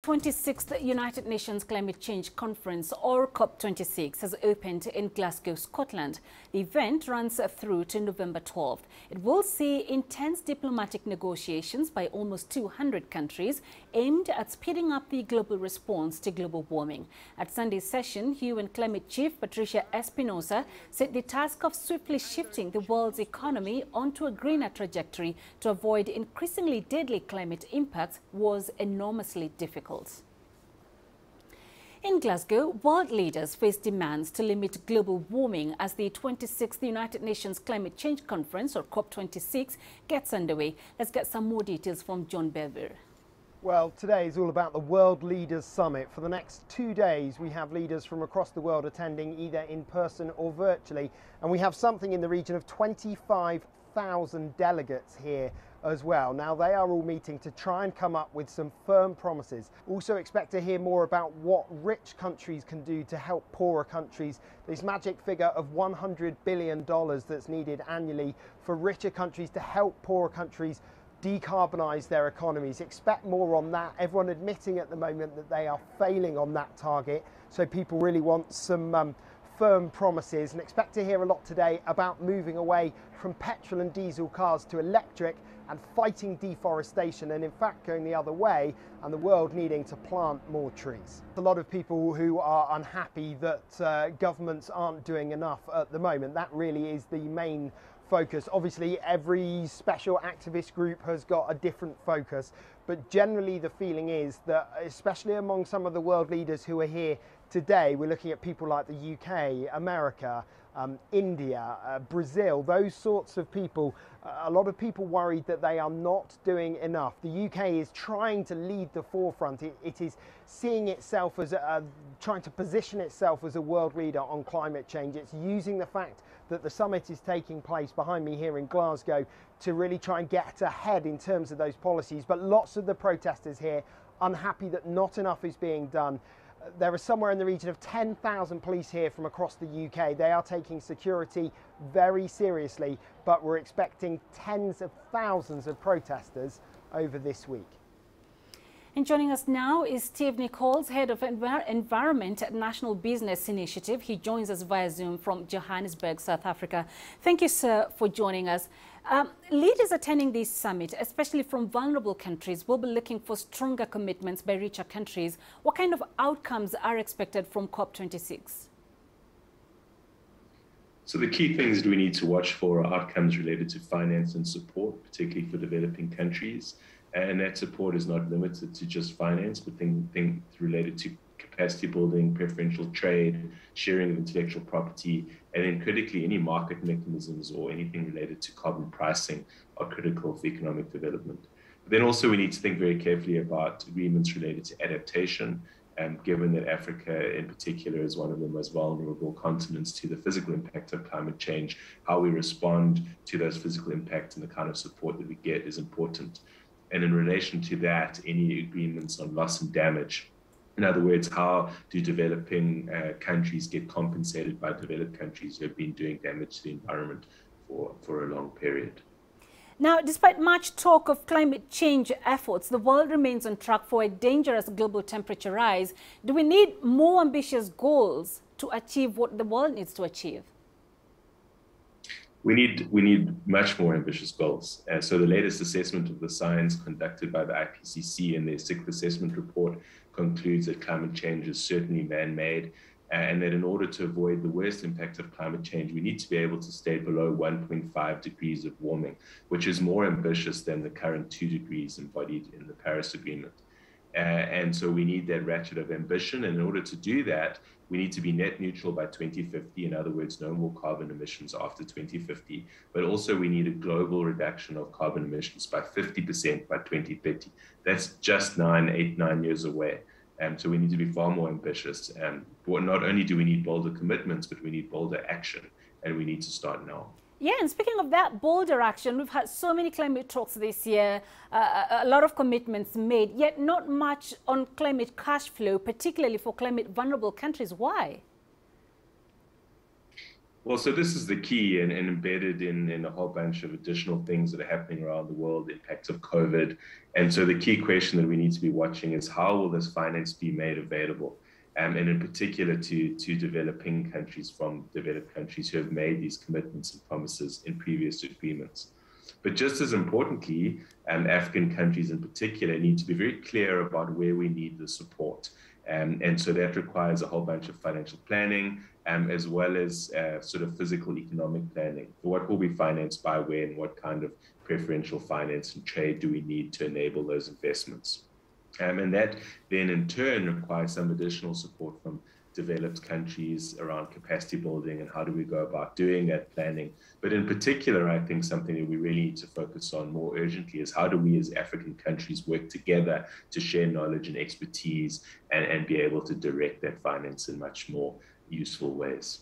26th United Nations Climate Change Conference, or COP26, has opened in Glasgow, Scotland. The event runs through to November 12th. It will see intense diplomatic negotiations by almost 200 countries aimed at speeding up the global response to global warming. At Sunday's session, UN Climate Chief Patricia Espinosa said the task of swiftly shifting the world's economy onto a greener trajectory to avoid increasingly deadly climate impacts was enormously difficult. In Glasgow, world leaders face demands to limit global warming as the 26th United Nations Climate Change Conference, or COP26, gets underway. Let's get some more details from John Bever. Well, today is all about the World Leaders Summit. For the next 2 days, we have leaders from across the world attending either in person or virtually. And we have something in the region of 25,000 delegates here as well. Now, they are all meeting to try and come up with some firm promises. Also expect to hear more about what rich countries can do to help poorer countries. This magic figure of $100 billion that's needed annually for richer countries to help poorer countries decarbonise their economies. Expect more on that. Everyone admitting at the moment that they are failing on that target. So people really want some firm promises, and expect to hear a lot today about moving away from petrol and diesel cars to electric and fighting deforestation, and in fact going the other way, and the world needing to plant more trees. A lot of people who are unhappy that governments aren't doing enough at the moment. That really is the main focus. Obviously, every special activist group has got a different focus, but generally the feeling is that, especially among some of the world leaders who are here today, we're looking at people like the UK, America, India, Brazil, those sorts of people. A lot of people worried that they are not doing enough. The UK is trying to lead the forefront. It is seeing itself as trying to position itself as a world leader on climate change. It's using the fact that the summit is taking place behind me here in Glasgow to really try and get ahead in terms of those policies. But lots of the protesters here unhappy that not enough is being done. There are somewhere in the region of 10,000 police here from across the UK. They are taking security very seriously, but we're expecting tens of thousands of protesters over this week. And joining us now is Steve Nichols, Head of Environment at National Business Initiative. He joins us via Zoom from Johannesburg, South Africa. Thank you, sir, for joining us. Leaders attending this summit, especially from vulnerable countries, will be looking for stronger commitments by richer countries. What kind of outcomes are expected from COP26? So the key things that we need to watch for are outcomes related to finance and support, particularly for developing countries. And that support is not limited to just finance, but things related to capacity building, preferential trade, sharing of intellectual property, and then critically any market mechanisms or anything related to carbon pricing are critical for economic development. But then also we need to think very carefully about agreements related to adaptation, given that Africa in particular is one of the most vulnerable continents to the physical impact of climate change. How we respond to those physical impacts and the kind of support that we get is important. And in relation to that, any agreements on loss and damage. In other words, how do developing countries get compensated by developed countries who have been doing damage to the environment for a long period? Now, despite much talk of climate change efforts, the world remains on track for a dangerous global temperature rise. Do we need more ambitious goals to achieve what the world needs to achieve? We need much more ambitious goals. So the latest assessment of the science conducted by the IPCC in their sixth assessment report concludes that climate change is certainly man-made, and that in order to avoid the worst impact of climate change, we need to be able to stay below 1.5 degrees of warming, which is more ambitious than the current 2 degrees embodied in the Paris Agreement. And so we need that ratchet of ambition. And in order to do that, we need to be net neutral by 2050. In other words, no more carbon emissions after 2050. But also we need a global reduction of carbon emissions by 50% by 2030. That's just 8, 9 years away. So we need to be far more ambitious. Not only do we need bolder commitments, but we need bolder action. And we need to start now. Yeah, and speaking of that bolder action, we've had so many climate talks this year, a lot of commitments made, yet not much on climate cash flow, particularly for climate vulnerable countries. Why? Well, so this is the key, and embedded in a whole bunch of additional things that are happening around the world, the impacts of COVID. And so the key question that we need to be watching is how will this finance be made available? And in particular to developing countries from developed countries who have made these commitments and promises in previous agreements. But just as importantly, African countries in particular need to be very clear about where we need the support. And so that requires a whole bunch of financial planning, as well as sort of physical economic planning. What will be financed by when? What kind of preferential finance and trade do we need to enable those investments? And that then in turn requires some additional support from developed countries around capacity building and how do we go about doing that planning. But in particular, I think something that we really need to focus on more urgently is how do we as African countries work together to share knowledge and expertise and be able to direct that finance in much more useful ways.